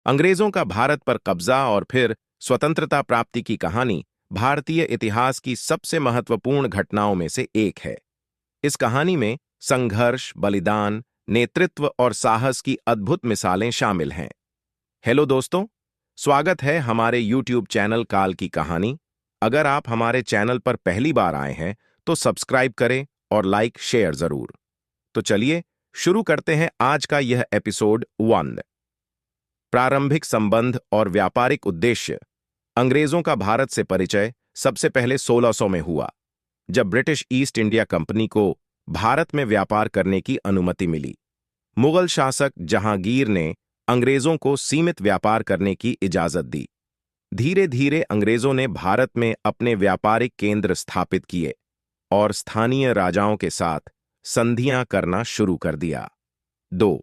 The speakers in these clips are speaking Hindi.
अंग्रेजों का भारत पर कब्जा और फिर स्वतंत्रता प्राप्ति की कहानी भारतीय इतिहास की सबसे महत्वपूर्ण घटनाओं में से एक है। इस कहानी में संघर्ष, बलिदान, नेतृत्व और साहस की अद्भुत मिसालें शामिल हैं। हेलो दोस्तों, स्वागत है हमारे YouTube चैनल काल की कहानी। अगर आप हमारे चैनल पर पहली बार आए हैं तो सब्सक्राइब करें और लाइक शेयर जरूर। तो चलिए शुरू करते हैं आज का यह एपिसोड 1। प्रारंभिक संबंध और व्यापारिक उद्देश्य। अंग्रेजों का भारत से परिचय सबसे पहले 1600 में हुआ, जब ब्रिटिश ईस्ट इंडिया कंपनी को भारत में व्यापार करने की अनुमति मिली। मुगल शासक जहांगीर ने अंग्रेजों को सीमित व्यापार करने की इजाजत दी। धीरे धीरे अंग्रेजों ने भारत में अपने व्यापारिक केंद्र स्थापित किए और स्थानीय राजाओं के साथ संधियां करना शुरू कर दिया। 2.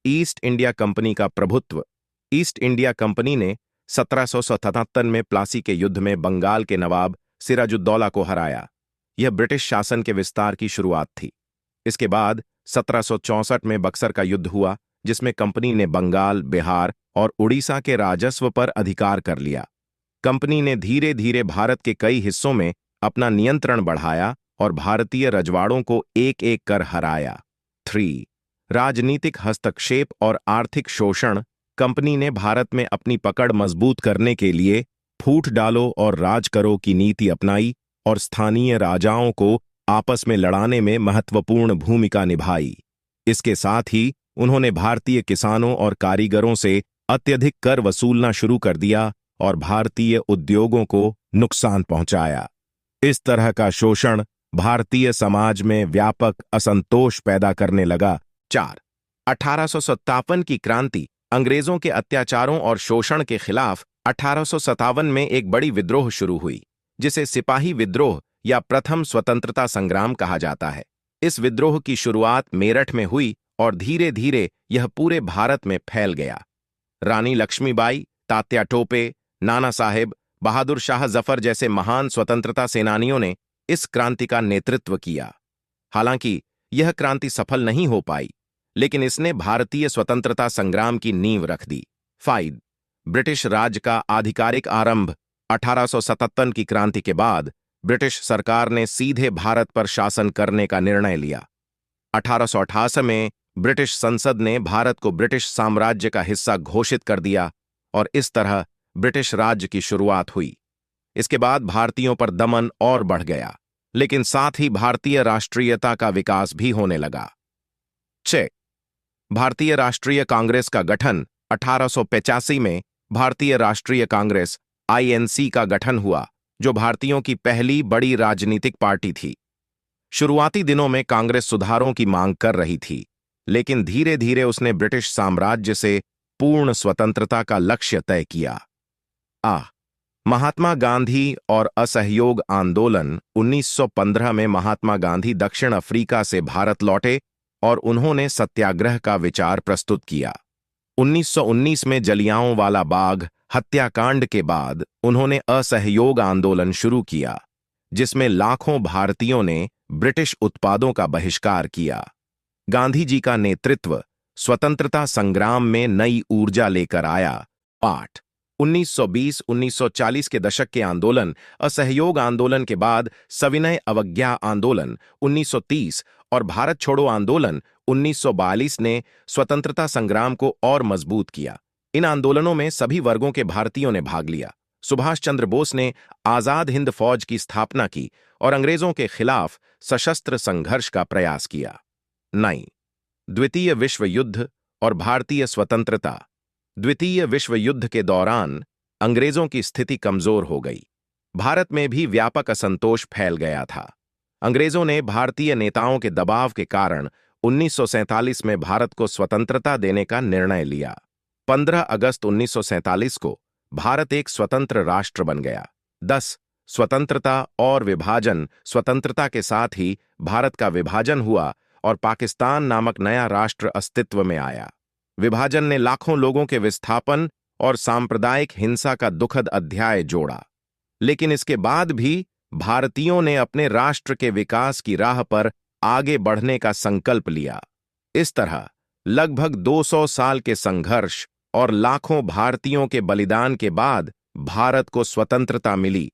ईस्ट इंडिया कंपनी का प्रभुत्व। ईस्ट इंडिया कंपनी ने 1777 में प्लासी के युद्ध में बंगाल के नवाब सिराजुद्दौला को हराया। यह ब्रिटिश शासन के विस्तार की शुरुआत थी। इसके बाद 1764 में बक्सर का युद्ध हुआ, जिसमें कंपनी ने बंगाल, बिहार और उड़ीसा के राजस्व पर अधिकार कर लिया। कंपनी ने धीरे धीरे भारत के कई हिस्सों में अपना नियंत्रण बढ़ाया और भारतीय रजवाड़ों को एक एक कर हराया। 3. राजनीतिक हस्तक्षेप और आर्थिक शोषण। कंपनी ने भारत में अपनी पकड़ मजबूत करने के लिए फूट डालो और राज करो की नीति अपनाई और स्थानीय राजाओं को आपस में लड़ाने में महत्वपूर्ण भूमिका निभाई। इसके साथ ही उन्होंने भारतीय किसानों और कारीगरों से अत्यधिक कर वसूलना शुरू कर दिया और भारतीय उद्योगों को नुकसान पहुंचाया। इस तरह का शोषण भारतीय समाज में व्यापक असंतोष पैदा करने लगा। 4. 1857 की क्रांति। अंग्रेजों के अत्याचारों और शोषण के खिलाफ 1857 में एक बड़ी विद्रोह शुरू हुई, जिसे सिपाही विद्रोह या प्रथम स्वतंत्रता संग्राम कहा जाता है। इस विद्रोह की शुरुआत मेरठ में हुई और धीरे धीरे यह पूरे भारत में फैल गया। रानी लक्ष्मीबाई, तात्या टोपे, नाना साहेब, बहादुर शाह जफर जैसे महान स्वतंत्रता सेनानियों ने इस क्रांति का नेतृत्व किया। हालांकि यह क्रांति सफल नहीं हो पाई, लेकिन इसने भारतीय स्वतंत्रता संग्राम की नींव रख दी। 5. ब्रिटिश राज का आधिकारिक आरंभ। 1877 की क्रांति के बाद ब्रिटिश सरकार ने सीधे भारत पर शासन करने का निर्णय लिया। 1888 में ब्रिटिश संसद ने भारत को ब्रिटिश साम्राज्य का हिस्सा घोषित कर दिया और इस तरह ब्रिटिश राज्य की शुरुआत हुई। इसके बाद भारतीयों पर दमन और बढ़ गया, लेकिन साथ ही भारतीय राष्ट्रीयता का विकास भी होने लगा। 6. भारतीय राष्ट्रीय कांग्रेस का गठन। 1885 में भारतीय राष्ट्रीय कांग्रेस (INC) का गठन हुआ, जो भारतीयों की पहली बड़ी राजनीतिक पार्टी थी। शुरुआती दिनों में कांग्रेस सुधारों की मांग कर रही थी, लेकिन धीरे धीरे उसने ब्रिटिश साम्राज्य से पूर्ण स्वतंत्रता का लक्ष्य तय किया। महात्मा गांधी और असहयोग आंदोलन। 1915 में महात्मा गांधी दक्षिण अफ्रीका से भारत लौटे और उन्होंने सत्याग्रह का विचार प्रस्तुत किया। 1919 में जलियांवाला बाग हत्याकांड के बाद उन्होंने असहयोग आंदोलन शुरू किया, जिसमें लाखों भारतीयों ने ब्रिटिश उत्पादों का बहिष्कार किया। गांधी जी का नेतृत्व स्वतंत्रता संग्राम में नई ऊर्जा लेकर आया। 8. 1920-1940 के दशक के आंदोलन। असहयोग आंदोलन के बाद सविनय अवज्ञा आंदोलन 1930 और भारत छोड़ो आंदोलन 1942 ने स्वतंत्रता संग्राम को और मजबूत किया। इन आंदोलनों में सभी वर्गों के भारतीयों ने भाग लिया। सुभाष चंद्र बोस ने आजाद हिंद फौज की स्थापना की और अंग्रेजों के खिलाफ सशस्त्र संघर्ष का प्रयास किया। 9. द्वितीय विश्व युद्ध और भारतीय स्वतंत्रता। द्वितीय विश्व युद्ध के दौरान अंग्रेजों की स्थिति कमजोर हो गई। भारत में भी व्यापक असंतोष फैल गया था। अंग्रेजों ने भारतीय नेताओं के दबाव के कारण 1947 में भारत को स्वतंत्रता देने का निर्णय लिया। 15 अगस्त 1947 को भारत एक स्वतंत्र राष्ट्र बन गया। 10. स्वतंत्रता और विभाजन। स्वतंत्रता के साथ ही भारत का विभाजन हुआ और पाकिस्तान नामक नया राष्ट्र अस्तित्व में आया। विभाजन ने लाखों लोगों के विस्थापन और सांप्रदायिक हिंसा का दुखद अध्याय जोड़ा, लेकिन इसके बाद भी भारतीयों ने अपने राष्ट्र के विकास की राह पर आगे बढ़ने का संकल्प लिया। इस तरह लगभग 200 साल के संघर्ष और लाखों भारतीयों के बलिदान के बाद भारत को स्वतंत्रता मिली।